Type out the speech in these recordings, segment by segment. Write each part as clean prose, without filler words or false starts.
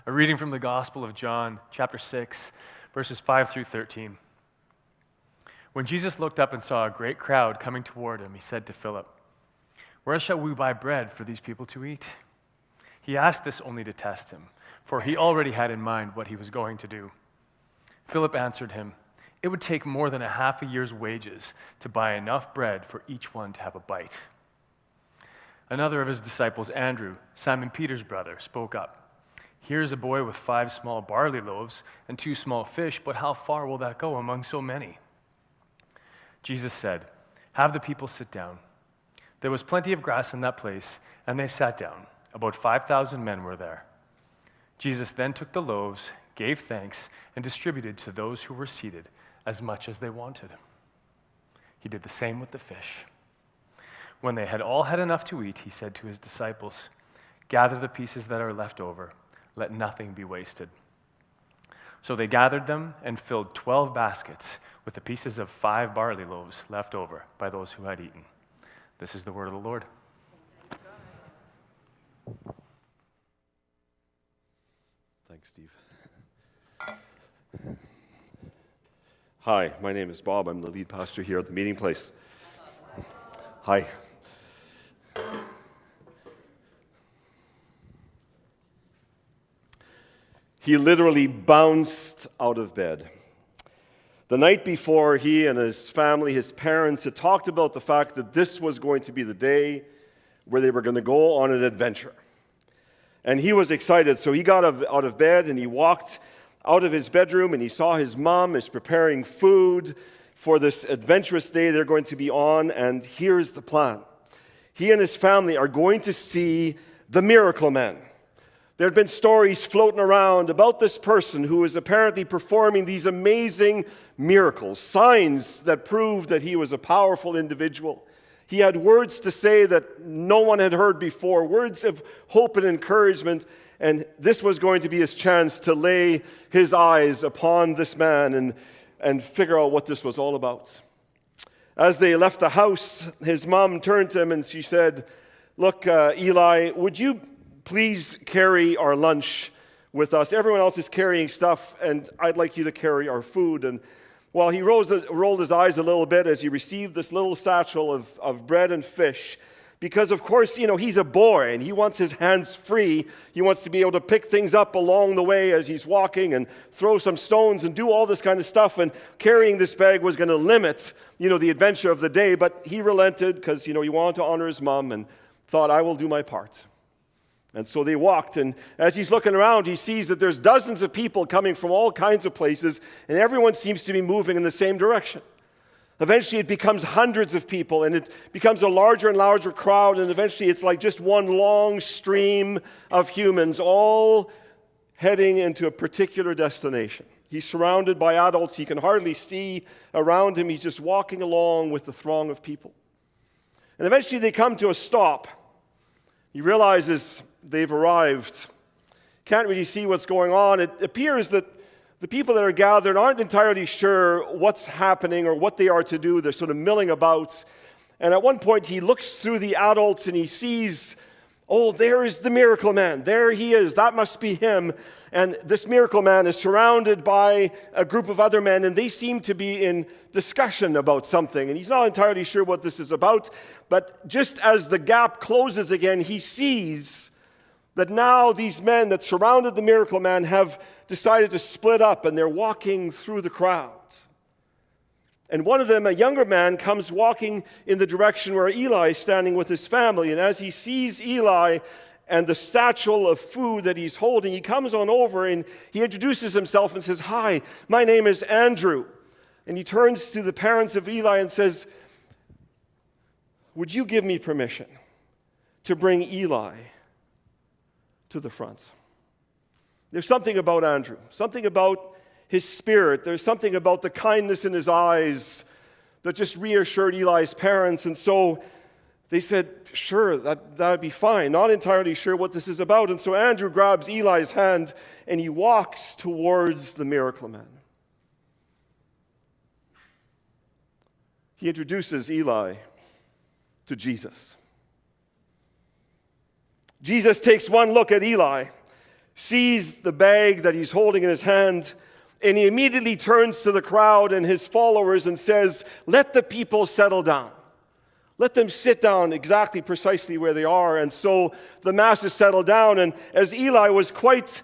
A reading from the Gospel of John, chapter 6, verses 5 through 13. When Jesus looked up and saw a great crowd coming toward him, he said to Philip, "Where shall we buy bread for these people to eat?" He asked this only to test him, for he already had in mind what he was going to do. Philip answered him, "It would take more than a half a year's wages to buy enough bread for each one to have a bite." Another of his disciples, Andrew, Simon Peter's brother, spoke up. "Here's a boy with 5 small barley loaves and 2 small fish, but how far will that go among so many?" Jesus said, "Have the people sit down." There was plenty of grass in that place, and they sat down. About 5,000 men were there. Jesus then took the loaves, gave thanks, and distributed to those who were seated as much as they wanted. He did the same with the fish. When they had all had enough to eat, he said to his disciples, "Gather the pieces that are left over. Let nothing be wasted." So they gathered them and filled 12 baskets with the pieces of 5 barley loaves left over by those who had eaten. This is the word of the Lord. Thanks, Steve. Hi, my name is Bob. I'm the lead pastor here at the meeting place. Hi. He literally bounced out of bed. The night before, he and his family, his parents, had talked about the fact that this was going to be the day where they were going to go on an adventure. And he was excited, so he got out of bed and he walked out of his bedroom and he saw his mom is preparing food for this adventurous day they're going to be on, and here's the plan. He and his family are going to see the Miracle Man. There had been stories floating around about this person who was apparently performing these amazing miracles, signs that proved that he was a powerful individual. He had words to say that no one had heard before, words of hope and encouragement, and this was going to be his chance to lay his eyes upon this man and figure out what this was all about. As they left the house, his mom turned to him and she said, "Look, Eli, would you please carry our lunch with us? Everyone else is carrying stuff, and I'd like you to carry our food." And while he rolled his eyes a little bit as he received this little satchel of bread and fish, because of course, he's a boy and he wants his hands free. He wants to be able to pick things up along the way as he's walking and throw some stones and do all this kind of stuff. And carrying this bag was going to limit, the adventure of the day. But he relented because, he wanted to honor his mom and thought, "I will do my part." And so they walked, and as he's looking around, he sees that there's dozens of people coming from all kinds of places, and everyone seems to be moving in the same direction. Eventually, it becomes hundreds of people, and it becomes a larger and larger crowd, and eventually it's like just one long stream of humans, all heading into a particular destination. He's surrounded by adults. He can hardly see around him. He's just walking along with the throng of people. And eventually, they come to a stop. He realizes they've arrived. Can't really see what's going on. It appears that the people that are gathered aren't entirely sure what's happening or what they are to do. They're sort of milling about. And at one point, he looks through the adults and he sees, "Oh, there is the Miracle Man. There he is. That must be him." And this Miracle Man is surrounded by a group of other men, and they seem to be in discussion about something. And he's not entirely sure what this is about. But just as the gap closes again, he sees that now these men that surrounded the Miracle Man have decided to split up, and they're walking through the crowd. And one of them, a younger man, comes walking in the direction where Eli is standing with his family. And as he sees Eli and the satchel of food that he's holding, he comes on over and he introduces himself and says, "Hi, my name is Andrew." And he turns to the parents of Eli and says, "Would you give me permission to bring Eli to the front?" There's something about Andrew, something about his spirit. There's something about the kindness in his eyes that just reassured Eli's parents. And so they said, "Sure, that'd be fine." Not entirely sure what this is about. And so Andrew grabs Eli's hand and he walks towards the Miracle Man. He introduces Eli to Jesus. Jesus takes one look at Eli, sees the bag that he's holding in his hand, and he immediately turns to the crowd and his followers and says, "Let the people settle down. Let them sit down exactly precisely where they are." And so the masses settled down, and as Eli was quite,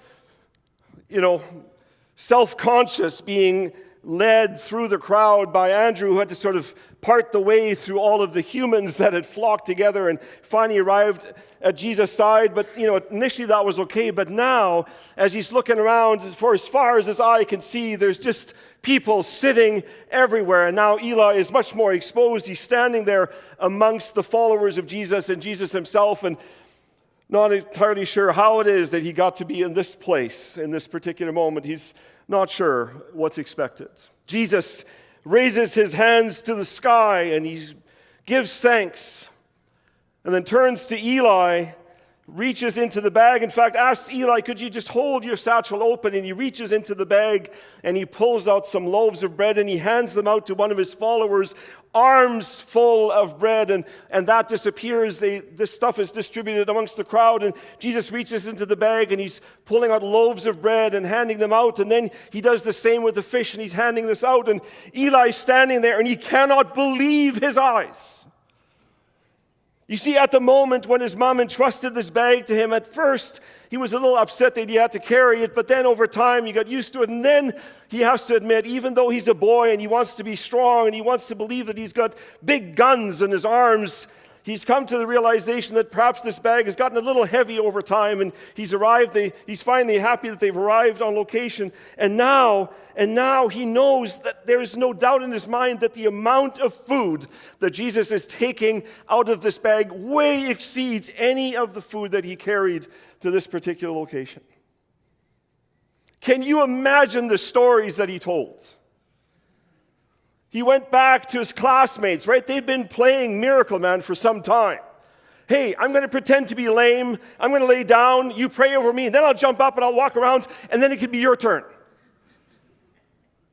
self-conscious, being led through the crowd by Andrew, who had to sort of part the way through all of the humans that had flocked together and finally arrived at Jesus' side. But, initially that was okay. But now, as he's looking around, for as far as his eye can see, there's just people sitting everywhere. And now Eli is much more exposed. He's standing there amongst the followers of Jesus and Jesus himself, and not entirely sure how it is that he got to be in this place in this particular moment. He's not sure what's expected. Jesus raises his hands to the sky and he gives thanks, and then turns to Eli, reaches into the bag. In fact, asks Eli, "Could you just hold your satchel open?" And he reaches into the bag and he pulls out some loaves of bread and he hands them out to one of his followers, arms full of bread, and that disappears. This stuff is distributed amongst the crowd, and Jesus reaches into the bag and he's pulling out loaves of bread and handing them out, and then he does the same with the fish and he's handing this out, and Eli's standing there and he cannot believe his eyes. You see, at the moment when his mom entrusted this bag to him, at first he was a little upset that he had to carry it, but then over time he got used to it, and then he has to admit, even though he's a boy and he wants to be strong and he wants to believe that he's got big guns in his arms, he's come to the realization that perhaps this bag has gotten a little heavy over time, and he's finally happy that they've arrived on location, and now he knows that there is no doubt in his mind that the amount of food that Jesus is taking out of this bag way exceeds any of the food that he carried to this particular location. Can you imagine the stories that he told? He went back to his classmates, right? They've been playing Miracle Man for some time. "Hey, I'm going to pretend to be lame. I'm going to lay down. You pray over me, and then I'll jump up and I'll walk around, and then it could be your turn."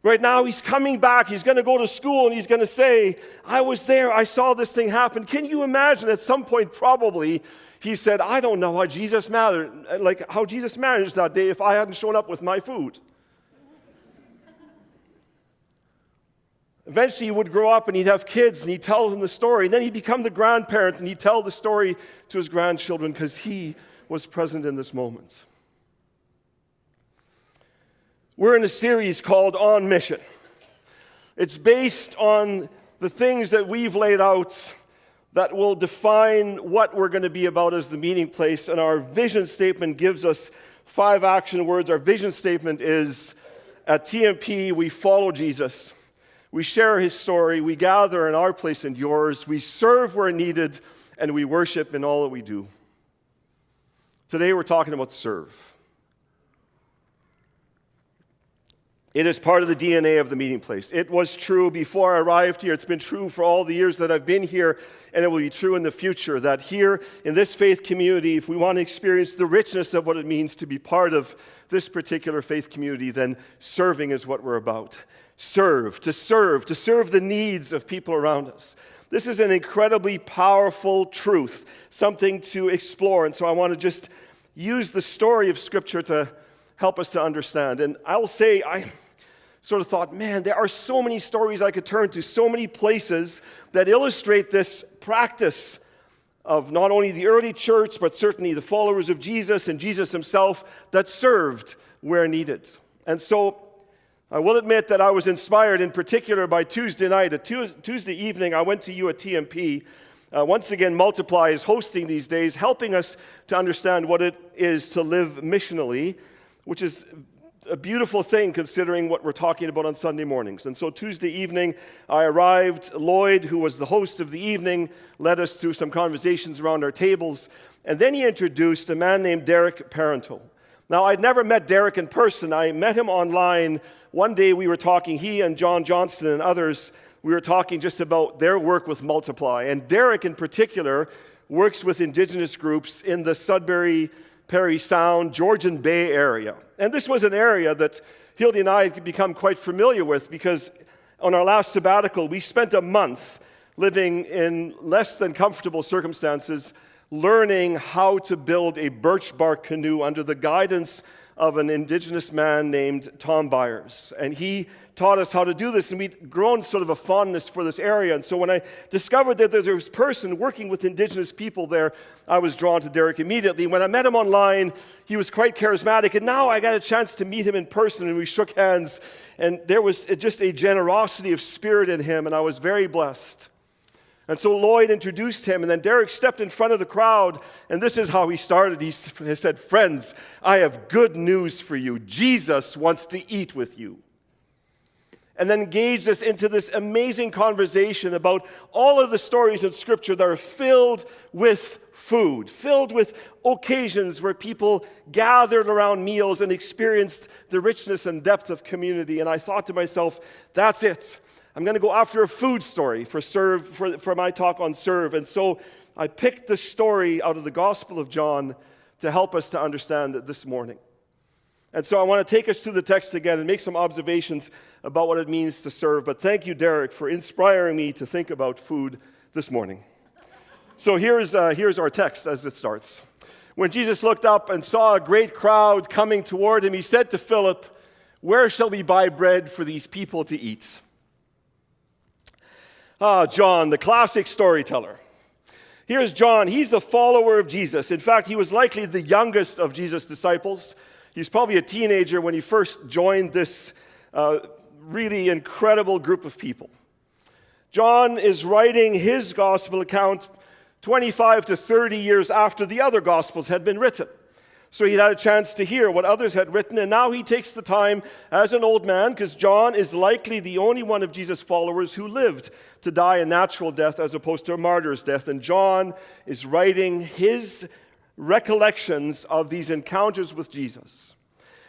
Right now, he's coming back. He's going to go to school, and he's going to say, "I was there. I saw this thing happen." Can you imagine at some point probably he said, "I don't know how Jesus managed that day if I hadn't shown up with my food." Eventually, he would grow up and he'd have kids and he'd tell them the story. And then he'd become the grandparent and he'd tell the story to his grandchildren because he was present in this moment. We're in a series called On Mission. It's based on the things that we've laid out that will define what we're going to be about as the meeting place. And our vision statement gives us 5 action words. Our vision statement is, at TMP, we follow Jesus. We share his story, we gather in our place and yours, we serve where needed, and we worship in all that we do. Today we're talking about serve. It is part of the DNA of the meeting place. It was true before I arrived here. It's been true for all the years that I've been here, and it will be true in the future, that here in this faith community, if we want to experience the richness of what it means to be part of this particular faith community, then serving is what we're about. Serve the needs of people around us. This is an incredibly powerful truth, something to explore. And so I want to just use the story of Scripture to help us to understand. And I'll say, I sort of thought, man, there are so many stories I could turn to, so many places that illustrate this practice of not only the early church, but certainly the followers of Jesus and Jesus himself that served where needed. And so I will admit that I was inspired in particular by Tuesday night. Tuesday evening, I went to YOU at TMP. Once again, Multiply is hosting these days, helping us to understand what it is to live missionally, which is a beautiful thing considering what we're talking about on Sunday mornings. And so Tuesday evening, I arrived. Lloyd, who was the host of the evening, led us through some conversations around our tables. And then he introduced a man named Derek Parenteau. Now, I'd never met Derek in person. I met him online. One day we were talking, he and John Johnston and others, we were talking just about their work with Multiply. And Derek in particular works with indigenous groups in the Sudbury, Parry Sound, Georgian Bay area. And this was an area that Hildy and I had become quite familiar with because on our last sabbatical, we spent a month living in less than comfortable circumstances, learning how to build a birch bark canoe under the guidance of an indigenous man named Tom Byers. And he taught us how to do this, and we'd grown sort of a fondness for this area. And so when I discovered that there's this person working with indigenous people there, I was drawn to Derek immediately. When I met him online, he was quite charismatic, and now I got a chance to meet him in person, and we shook hands, and there was just a generosity of spirit in him, and I was very blessed. And so Lloyd introduced him, and then Derek stepped in front of the crowd, and this is how he started. He said, "Friends, I have good news for you. Jesus wants to eat with you." And then engaged us into this amazing conversation about all of the stories in Scripture that are filled with food, filled with occasions where people gathered around meals and experienced the richness and depth of community. And I thought to myself, that's it. I'm going to go after a food story for my talk on serve. And so I picked the story out of the Gospel of John to help us to understand it this morning. And so I want to take us to the text again and make some observations about what it means to serve. But thank you, Derek, for inspiring me to think about food this morning. So here's our text as it starts. When Jesus looked up and saw a great crowd coming toward him, he said to Philip, "Where shall we buy bread for these people to eat?" John, the classic storyteller. Here's John. He's a follower of Jesus. In fact, he was likely the youngest of Jesus' disciples. He's probably a teenager when he first joined this really incredible group of people. John is writing his gospel account 25 to 30 years after the other gospels had been written. So he had a chance to hear what others had written, and now he takes the time as an old man, because John is likely the only one of Jesus' followers who lived to die a natural death as opposed to a martyr's death. And John is writing his recollections of these encounters with Jesus.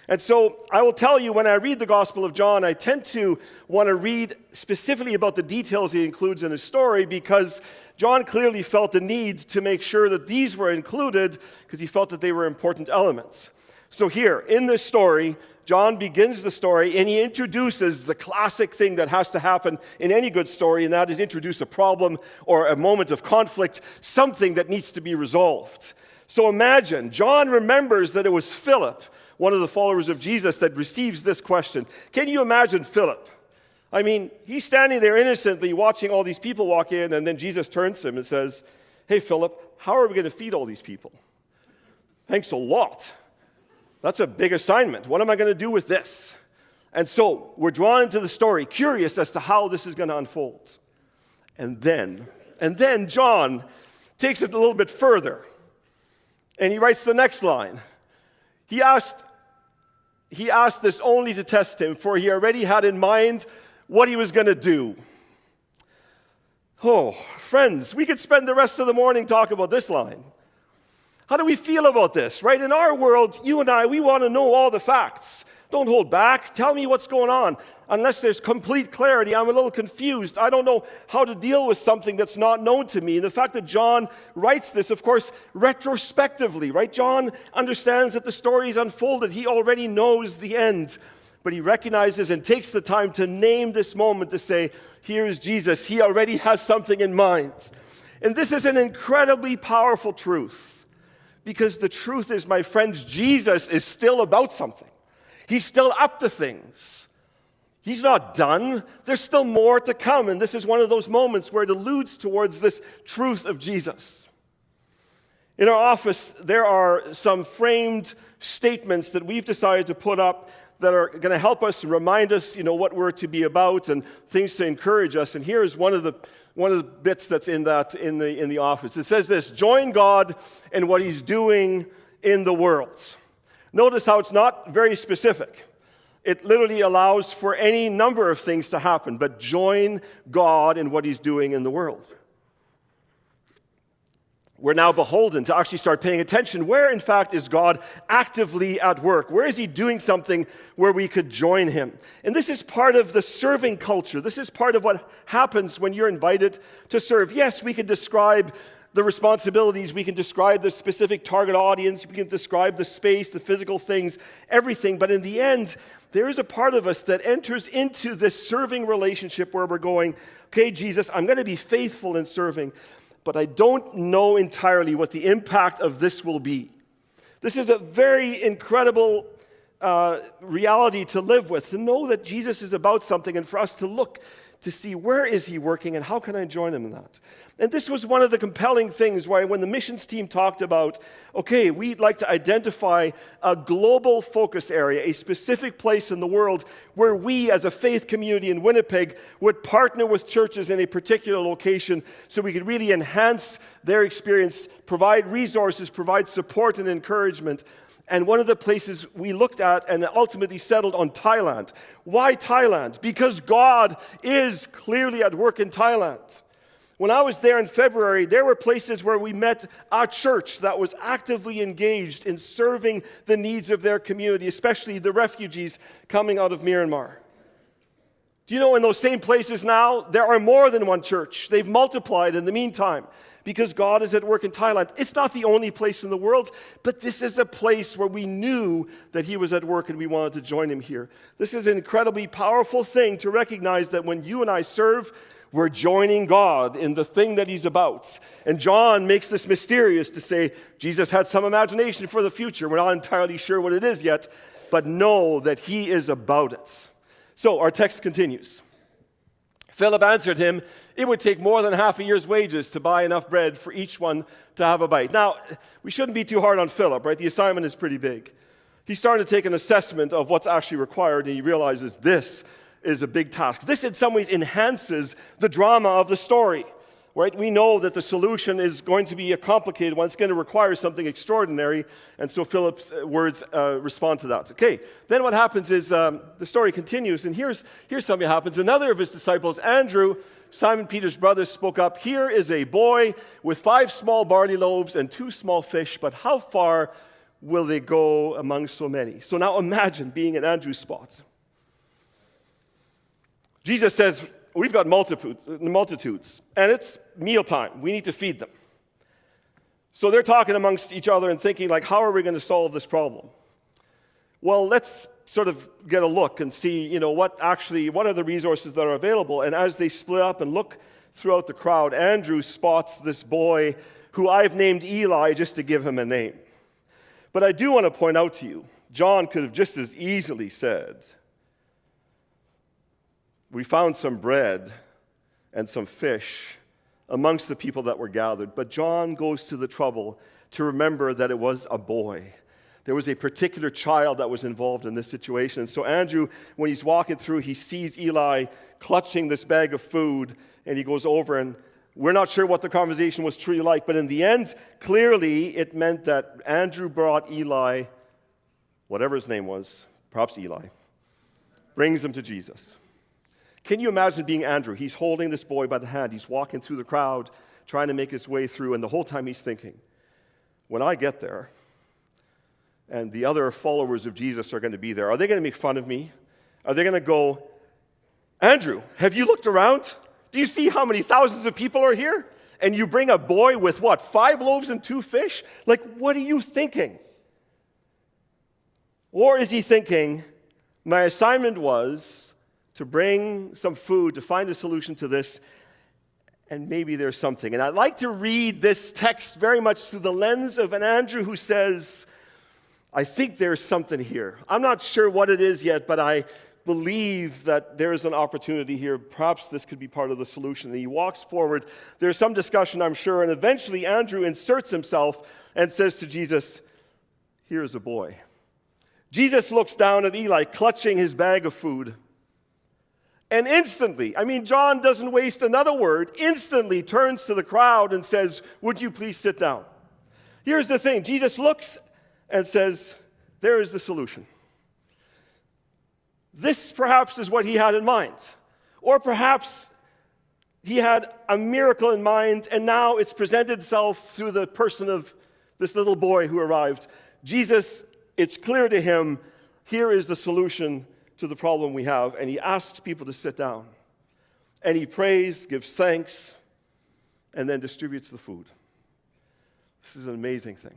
And so I will tell you, when I read the Gospel of John, I tend to want to read specifically about the details he includes in his story, because John clearly felt the need to make sure that these were included because he felt that they were important elements. So here, in this story, John begins the story and he introduces the classic thing that has to happen in any good story, and that is introduce a problem or a moment of conflict, something that needs to be resolved. So imagine, John remembers that it was Philip, one of the followers of Jesus, that receives this question. Can you imagine Philip? I mean, he's standing there innocently watching all these people walk in, and then Jesus turns to him and says, "Hey, Philip, how are we going to feed all these people?" "Thanks a lot. That's a big assignment. What am I going to do with this?" And so we're drawn into the story, curious as to how this is going to unfold. And then John takes it a little bit further, and he writes the next line. He asked this only to test him, for he already had in mind what he was going to do. Oh, friends, we could spend the rest of the morning talking about this line. How do we feel about this, right? In our world, you and I, we want to know all the facts. Don't hold back. Tell me what's going on. Unless there's complete clarity, I'm a little confused. I don't know how to deal with something that's not known to me. And the fact that John writes this, of course, retrospectively, right? John understands that the story is unfolded. He already knows the end. But he recognizes and takes the time to name this moment to say, here is Jesus. He already has something in mind. And this is an incredibly powerful truth. Because the truth is, my friends, Jesus is still about something. He's still up to things. He's not done. There's still more to come. And this is one of those moments where it alludes towards this truth of Jesus. In our office, there are some framed statements that we've decided to put up that are going to help us and remind us, what we're to be about and things to encourage us. And here is one of the bits that's in the office. It says this: join God in what He's doing in the world. Notice how it's not very specific. It literally allows for any number of things to happen, but join God in what He's doing in the world. We're now beholden to actually start paying attention. Where, in fact, is God actively at work? Where is He doing something where we could join Him? And this is part of the serving culture. This is part of what happens when you're invited to serve. Yes, we can describe the responsibilities, we can describe the specific target audience, we can describe the space, the physical things, everything. But in the end, there is a part of us that enters into this serving relationship where we're going, okay, Jesus, I'm going to be faithful in serving. but I don't know entirely what the impact of this will be. This is a very incredible reality to live with, to know that Jesus is about something and for us to look to see where is he working and how can I join him in that. And this was one of the compelling things why when the missions team talked about, okay, we'd like to identify a global focus area, a specific place in the world where we as a faith community in Winnipeg would partner with churches in a particular location so we could really enhance their experience, provide resources, provide support and encouragement. And one of the places we looked at and ultimately settled on Thailand. Why Thailand? Because God is clearly at work in Thailand. When I was there in February, there were places where we met a church that was actively engaged in serving the needs of their community, especially the refugees coming out of Myanmar. Do you know in those same places now, there are more than one church. They've multiplied in the meantime because God is at work in Thailand. It's not the only place in the world, but this is a place where we knew that he was at work and we wanted to join him here. This is an incredibly powerful thing to recognize that when you and I serve, we're joining God in the thing that he's about. And John makes this mysterious to say, Jesus had some imagination for the future. We're not entirely sure what it is yet, but know that he is about it. So our text continues. Philip answered him, it would take more than half a year's wages to buy enough bread for each one to have a bite. Now, we shouldn't be too hard on Philip, right? The assignment is pretty big. He's starting to take an assessment of what's actually required, and he realizes this is a big task. This in some ways enhances the drama of the story, right? We know that the solution is going to be a complicated one. It's going to require something extraordinary, and so Philip's words respond to that. Okay, then what happens is the story continues, and here's something that happens. Another of his disciples, Andrew, Simon Peter's brother, spoke up, here is a boy with 5 small barley loaves and 2 small fish, but how far will they go among so many? So now imagine being in Andrew's spot. Jesus says, we've got multitudes, and it's mealtime. We need to feed them. So they're talking amongst each other and thinking, like, how are we going to solve this problem? Well, let's sort of get a look and see, what are the resources that are available. And as they split up and look throughout the crowd, Andrew spots this boy who I've named Eli just to give him a name. But I do want to point out to you, John could have just as easily said, we found some bread and some fish amongst the people that were gathered. But John goes to the trouble to remember that it was a boy. There was a particular child that was involved in this situation. And so Andrew, when he's walking through, he sees Eli clutching this bag of food, and he goes over, and we're not sure what the conversation was truly like, but in the end, clearly it meant that Andrew brought Eli, whatever his name was, perhaps Eli, brings him to Jesus. Can you imagine being Andrew? He's holding this boy by the hand. He's walking through the crowd, trying to make his way through, and the whole time he's thinking, when I get there, and the other followers of Jesus are going to be there, are they going to make fun of me? Are they going to go, Andrew, have you looked around? Do you see how many thousands of people are here? And you bring a boy with what, 5 loaves and 2 fish? Like, what are you thinking? Or is he thinking, my assignment was to bring some food, to find a solution to this, and maybe there's something. And I'd like to read this text very much through the lens of an Andrew who says, I think there's something here. I'm not sure what it is yet, but I believe that there is an opportunity here. Perhaps this could be part of the solution. And he walks forward. There's some discussion, I'm sure, and eventually Andrew inserts himself and says to Jesus, here's a boy. Jesus looks down at Eli, clutching his bag of food. And instantly, John doesn't waste another word, instantly turns to the crowd and says, would you please sit down? Here's the thing. Jesus looks and says, there is the solution. This perhaps is what he had in mind. Or perhaps he had a miracle in mind, and now it's presented itself through the person of this little boy who arrived. Jesus, it's clear to him, here is the solution to the problem we have, and he asks people to sit down. And he prays, gives thanks, and then distributes the food. This is an amazing thing.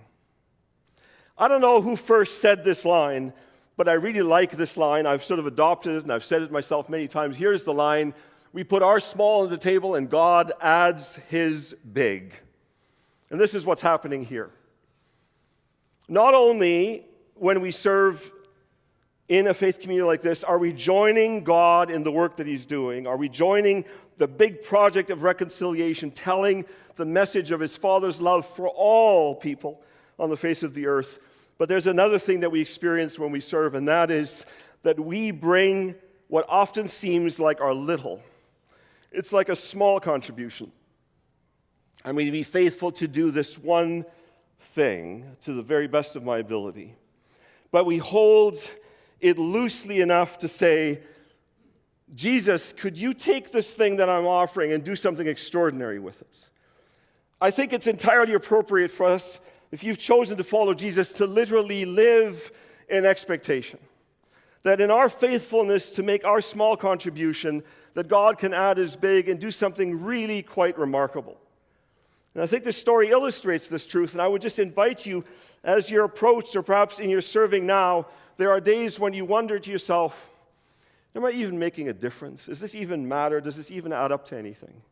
I don't know who first said this line, but I really like this line. I've sort of adopted it, and I've said it myself many times. Here's the line, we put our small on the table and God adds his big. And this is what's happening here. Not only when we serve in a faith community like this, are we joining God in the work that he's doing? Are we joining the big project of reconciliation, telling the message of his Father's love for all people on the face of the earth? But there's another thing that we experience when we serve, and that is that we bring what often seems like our little. It's like a small contribution. And we be faithful to do this one thing to the very best of my ability. But we hold it loosely enough to say, Jesus, could you take this thing that I'm offering and do something extraordinary with it? I think it's entirely appropriate for us, if you've chosen to follow Jesus, to literally live in expectation. That in our faithfulness to make our small contribution, that God can add his big and do something really quite remarkable. And I think this story illustrates this truth, and I would just invite you, as you're approached, or perhaps in your serving now, there are days when you wonder to yourself, am I even making a difference? Does this even matter? Does this even add up to anything?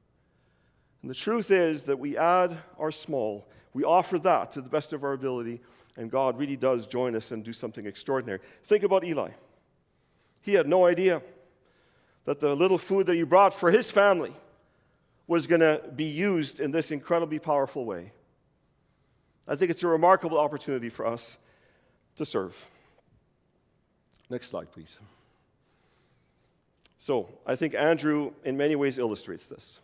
And the truth is that we add our small, we offer that to the best of our ability, and God really does join us and do something extraordinary. Think about Eli. He had no idea that the little food that he brought for his family was going to be used in this incredibly powerful way. I think it's a remarkable opportunity for us to serve. Next slide, please. So, I think Andrew in many ways illustrates this.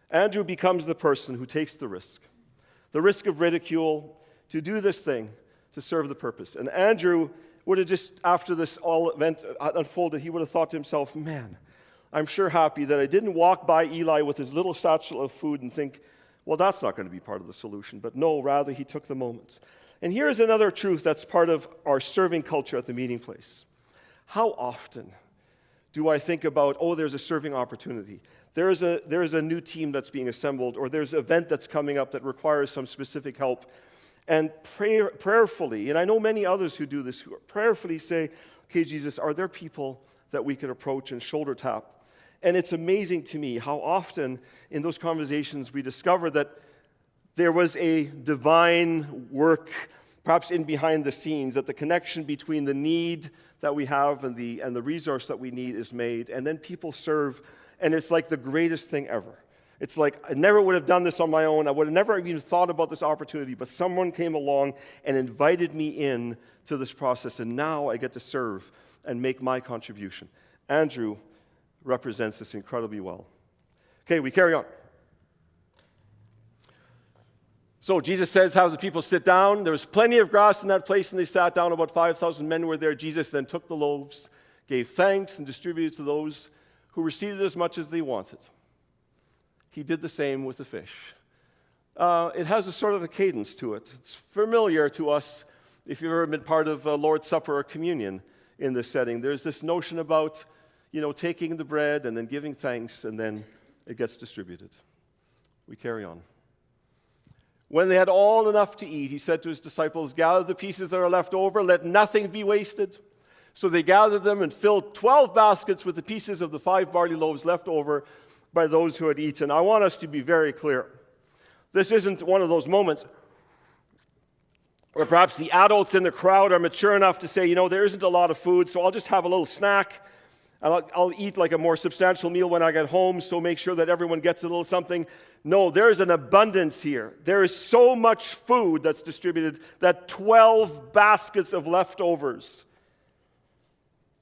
Andrew becomes the person who takes the risk of ridicule, to do this thing, to serve the purpose. And Andrew would have just, after this all event unfolded, he would have thought to himself, man, I'm sure happy that I didn't walk by Eli with his little satchel of food and think, well, that's not going to be part of the solution. But no, rather he took the moment. And here's another truth that's part of our serving culture at the meeting place. How often do I think about, oh, there's a serving opportunity. There's a new team that's being assembled, or there's an event that's coming up that requires some specific help. And prayerfully, and I know many others who do this, who prayerfully say, okay, Jesus, are there people that we could approach and shoulder tap? And it's amazing to me how often in those conversations we discover that there was a divine work, perhaps in behind the scenes, that the connection between the need that we have and the resource that we need is made. And then people serve, and it's like the greatest thing ever. It's like, I never would have done this on my own. I would have never even thought about this opportunity, but someone came along and invited me in to this process, and now I get to serve and make my contribution. Andrew represents this incredibly well. Okay, we carry on. So Jesus says, have the people sit down. There was plenty of grass in that place, and they sat down. About 5,000 men were there. Jesus then took the loaves, gave thanks, and distributed to those who received as much as they wanted. He did the same with the fish. It has a sort of a cadence to it. It's familiar to us if you've ever been part of Lord's Supper or communion in this setting. There's this notion about, taking the bread and then giving thanks, and then it gets distributed. We carry on. When they had all enough to eat, he said to his disciples, gather the pieces that are left over, let nothing be wasted. So they gathered them and filled 12 baskets with the pieces of the 5 barley loaves left over by those who had eaten. I want us to be very clear. This isn't one of those moments where perhaps the adults in the crowd are mature enough to say, there isn't a lot of food, so I'll just have a little snack. I'll eat like a more substantial meal when I get home, so make sure that everyone gets a little something. No, there's an abundance here. There is so much food that's distributed that 12 baskets of leftovers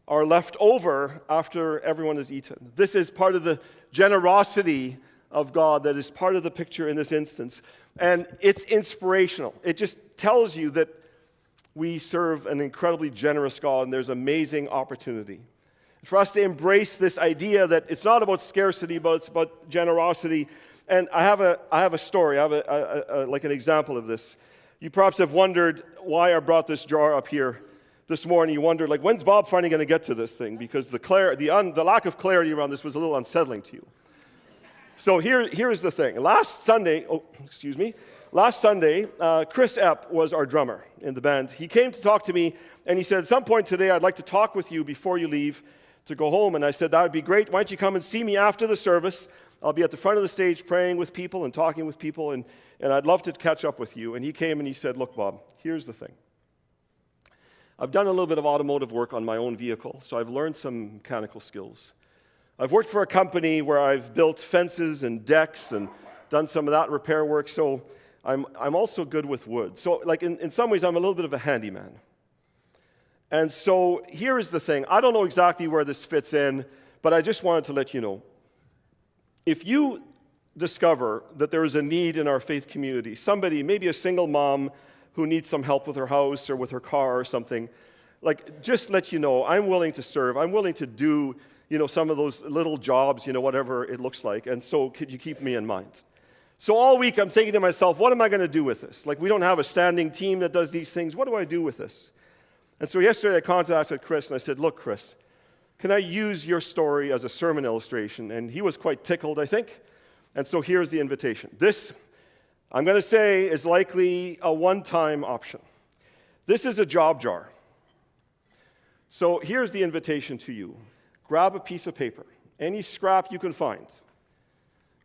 are left over after everyone has eaten. This is part of the generosity of God that is part of the picture in this instance. And it's inspirational. It just tells you that we serve an incredibly generous God, and there's amazing opportunity for us to embrace this idea that it's not about scarcity, but it's about generosity. And I have a story. I have like an example of this. You perhaps have wondered why I brought this jar up here this morning. You wondered, when's Bob finally going to get to this thing? Because the lack of clarity around this was a little unsettling to you. So here's the thing. Last Sunday, Chris Epp was our drummer in the band. He came to talk to me, and he said, at some point today, I'd like to talk with you before you leave to go home. And I said, that would be great. Why don't you come and see me after the service? I'll be at the front of the stage praying with people and talking with people, and I'd love to catch up with you. And he came and he said, look, Bob, here's the thing. I've done a little bit of automotive work on my own vehicle, so I've learned some mechanical skills. I've worked for a company where I've built fences and decks and done some of that repair work, so I'm also good with wood. So like in some ways, I'm a little bit of a handyman. And so here is the thing. I don't know exactly where this fits in, but I just wanted to let you know. If you discover that there is a need in our faith community, somebody, maybe a single mom who needs some help with her house or with her car or something, like just let you know, I'm willing to serve. I'm willing to do, some of those little jobs, whatever it looks like. And so could you keep me in mind? So all week I'm thinking to myself, what am I going to do with this? Like we don't have a standing team that does these things. What do I do with this? And so yesterday I contacted Chris and I said, look, Chris, can I use your story as a sermon illustration? And he was quite tickled, I think. And so here's the invitation. This, I'm going to say, is likely a one-time option. This is a job jar. So here's the invitation to you. Grab a piece of paper, any scrap you can find.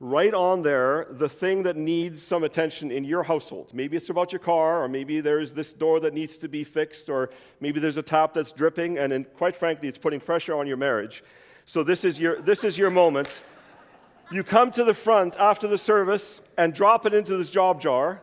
Write on there the thing that needs some attention in your household. Maybe it's about your car, or maybe there's this door that needs to be fixed, or maybe there's a tap that's dripping, and quite frankly, it's putting pressure on your marriage. So this is your moment. You come to the front after the service and drop it into this job jar.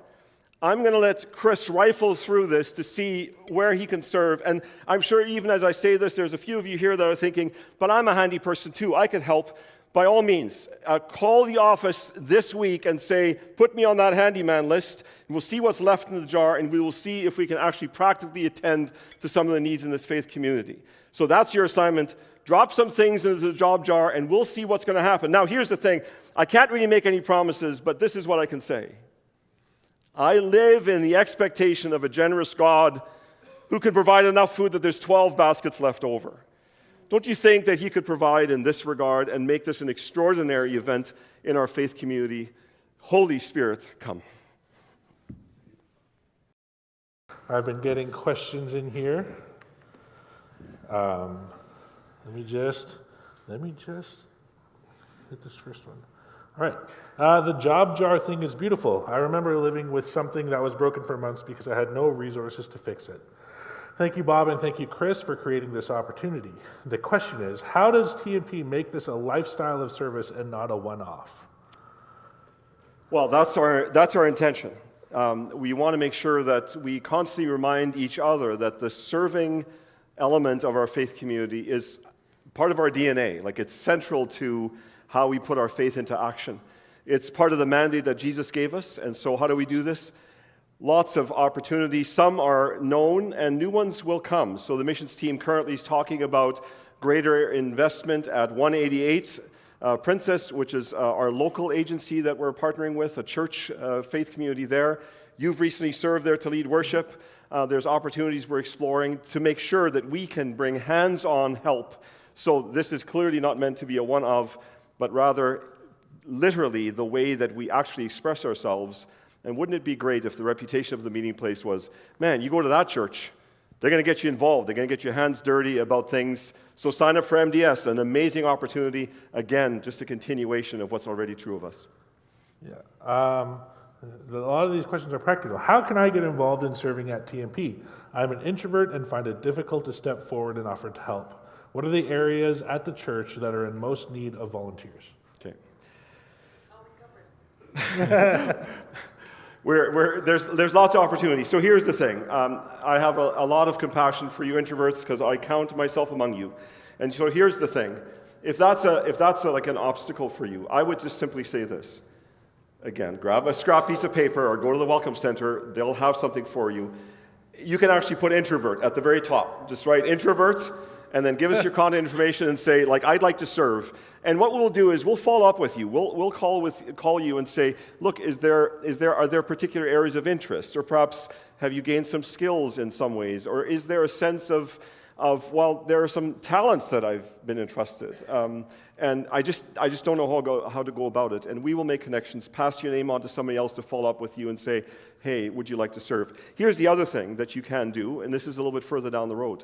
I'm going to let Chris rifle through this to see where he can serve. And I'm sure even as I say this, there's a few of you here that are thinking, but I'm a handy person too. I could help. By all means, call the office this week and say, put me on that handyman list. We'll see what's left in the jar, and we will see if we can actually practically attend to some of the needs in this faith community. So that's your assignment. Drop some things into the job jar, and we'll see what's going to happen. Now, here's the thing. I can't really make any promises, but this is what I can say. I live in the expectation of a generous God who can provide enough food that there's 12 baskets left over. Don't you think that he could provide in this regard and make this an extraordinary event in our faith community? Holy Spirit, come. I've been getting questions in here. Let me just hit this first one. All right. The job jar thing is beautiful. I remember living with something that was broken for months because I had no resources to fix it. Thank you, Bob, and thank you, Chris, for creating this opportunity. The question is, how does TMP make this a lifestyle of service and not a one-off? Well, that's our intention. We want to make sure that we constantly remind each other that the serving element of our faith community is part of our DNA. Like it's central to how we put our faith into action. It's part of the mandate that Jesus gave us. And so how do we do this? Lots of opportunities. Some are known and new ones will come. So the missions team currently is talking about greater investment at 188 Princess, which is our local agency that we're partnering with, a church faith community there. You've recently served there to lead worship. There's opportunities we're exploring to make sure that we can bring hands-on help. So this is clearly not meant to be a one-of, but rather literally the way that we actually express ourselves. And wouldn't it be great if the reputation of the meeting place was, man, you go to that church, they're going to get you involved. They're going to get your hands dirty about things. So sign up for MDS, an amazing opportunity. Again, just a continuation of what's already true of us. Yeah. A lot of these questions are practical. How can I get involved in serving at TMP? I'm an introvert and find it difficult to step forward and offer to help. What are the areas at the church that are in most need of volunteers? Okay. There's lots of opportunities. So here's the thing. I have a lot of compassion for you introverts because I count myself among you. And so here's the thing. If that's like an obstacle for you, I would just simply say this. Again, grab a scrap piece of paper or go to the Welcome Center. They'll have something for you. You can actually put introvert at the very top. Just write introvert and then give us your contact information and say, like, I'd like to serve. And what we'll do is we'll follow up with you. We'll call you and say, look, are there particular areas of interest? Or perhaps have you gained some skills in some ways? Or is there a sense of well, there are some talents that I've been entrusted. And I just don't know how to go about it. And we will make connections, pass your name on to somebody else to follow up with you and say, hey, would you like to serve? Here's the other thing that you can do, and this is a little bit further down the road.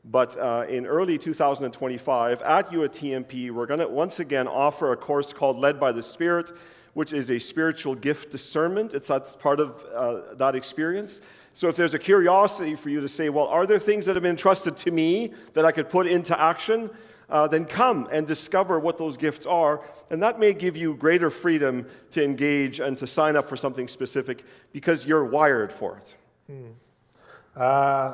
But in early 2025, at YOU at TMP, we're going to once again offer a course called Led by the Spirit, which is a spiritual gift discernment. That's part of that experience. So if there's a curiosity for you to say, well, are there things that have been entrusted to me that I could put into action? Then come and discover what those gifts are. And that may give you greater freedom to engage and to sign up for something specific because you're wired for it.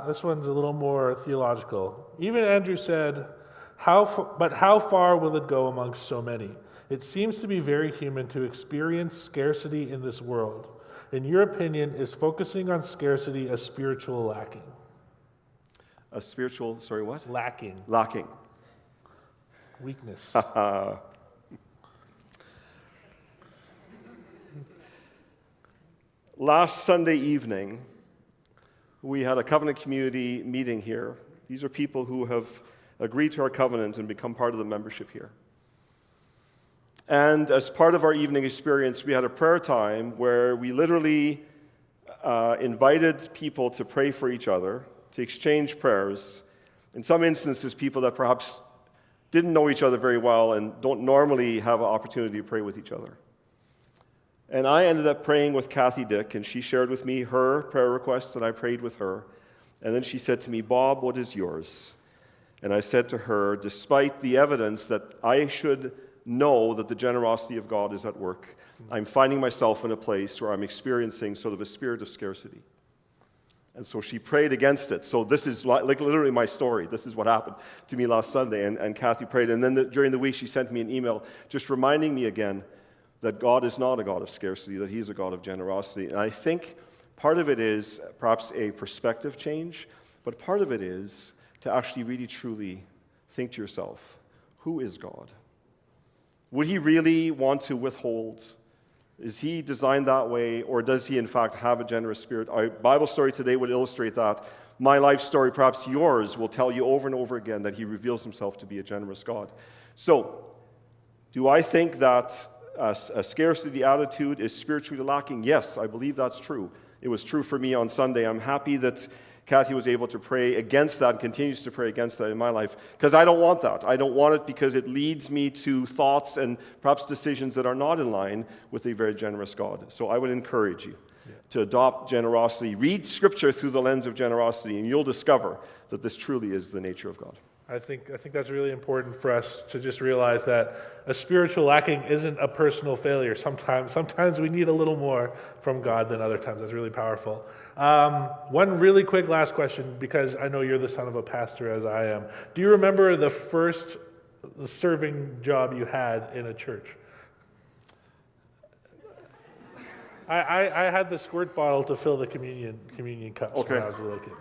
This one's a little more theological. Even Andrew said, but how far will it go amongst so many? It seems to be very human to experience scarcity in this world. In your opinion, is focusing on scarcity a spiritual lacking? A spiritual, sorry, what? Lacking. Lacking. Weakness. Last Sunday evening, we had a covenant community meeting here. These are people who have agreed to our covenant and become part of the membership here. And as part of our evening experience, we had a prayer time where we literally invited people to pray for each other, to exchange prayers. In some instances, people that perhaps didn't know each other very well and don't normally have an opportunity to pray with each other. And I ended up praying with Kathy Dick, and she shared with me her prayer requests, and I prayed with her. And then she said to me, Bob, what is yours? And I said to her, despite the evidence that I should know that the generosity of God is at work, I'm finding myself in a place where I'm experiencing sort of a spirit of scarcity. And so she prayed against it. So this is like literally my story. This is what happened to me last Sunday. And Kathy prayed. And then during the week, she sent me an email just reminding me again that God is not a God of scarcity, that He's a God of generosity. And I think part of it is perhaps a perspective change, but part of it is to actually really truly think to yourself, who is God? Would He really want to withhold? Is He designed that way, or does He in fact have a generous spirit? Our Bible story today would illustrate that. My life story, perhaps yours, will tell you over and over again that He reveals Himself to be a generous God. So, do I think that a scarcity attitude is spiritually lacking? Yes, I believe that's true. It was true for me on Sunday. I'm happy that Kathy was able to pray against that and continues to pray against that in my life, because I don't want that. I don't want it because it leads me to thoughts and perhaps decisions that are not in line with a very generous God. So I would encourage you to adopt generosity. Read Scripture through the lens of generosity, and you'll discover that this truly is the nature of God. I think that's really important for us to just realize that a spiritual lacking isn't a personal failure. Sometimes we need a little more from God than other times. That's really powerful. One really quick last question, because I know you're the son of a pastor as I am. Do you remember the first serving job you had in a church? I had the squirt bottle to fill the communion cups when I was a little kid.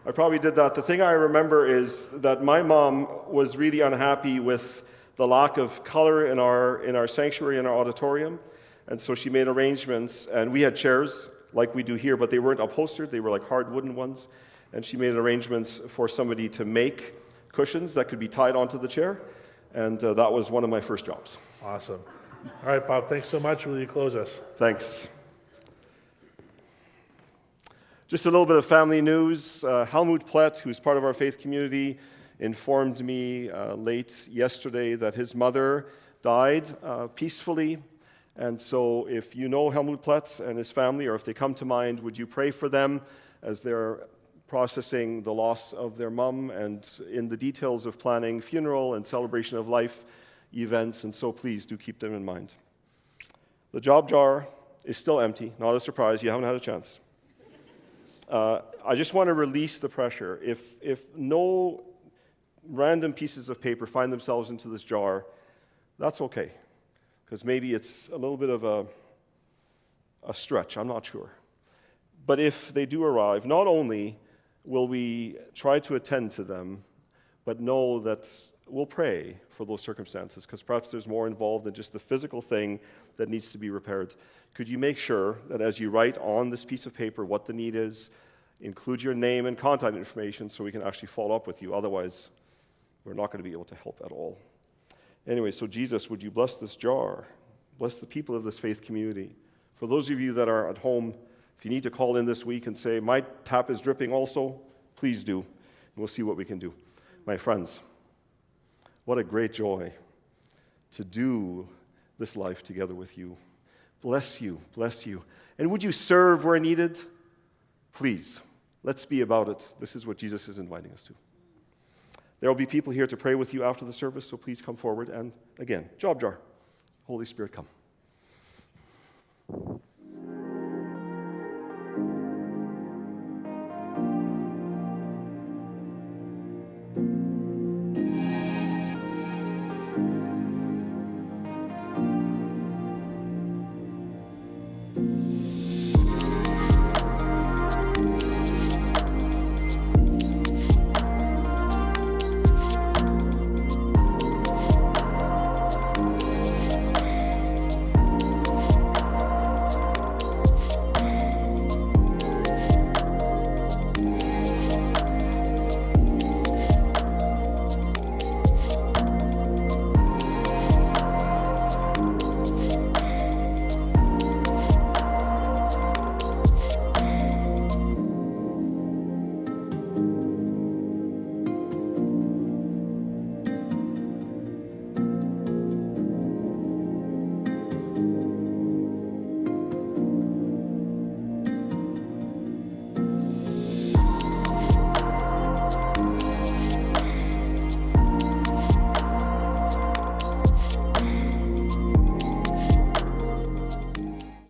I probably did that. The thing I remember is that my mom was really unhappy with the lack of color in our sanctuary, in our auditorium, and so she made arrangements, and we had chairs like we do here, but they weren't upholstered, they were like hard wooden ones, and she made arrangements for somebody to make cushions that could be tied onto the chair, and that was one of my first jobs. Awesome. All right, Bob, thanks so much. Will you close us? Thanks. Just a little bit of family news. Helmut Plett, who's part of our faith community, informed me late yesterday that his mother died peacefully. And so if you know Helmut Plett and his family, or if they come to mind, would you pray for them as they're processing the loss of their mom and in the details of planning funeral and celebration of life events, and so please do keep them in mind. The job jar is still empty, not a surprise, you haven't had a chance. I just want to release the pressure. If no random pieces of paper find themselves into this jar, that's okay, because maybe it's a little bit of a stretch, I'm not sure. But if they do arrive, not only will we try to attend to them, but know that we'll pray for those circumstances, because perhaps there's more involved than just the physical thing that needs to be repaired. Could you make sure that as you write on this piece of paper what the need is, include your name and contact information so we can actually follow up with you? Otherwise, we're not going to be able to help at all. Anyway, so Jesus, would you bless this jar? Bless the people of this faith community. For those of you that are at home, if you need to call in this week and say, my tap is dripping also, please do. We'll see what we can do. My friends, what a great joy to do this life together with you. Bless you, bless you. And would you serve where needed? Please, let's be about it. This is what Jesus is inviting us to. There will be people here to pray with you after the service, so please come forward. And again, job jar. Holy Spirit, come.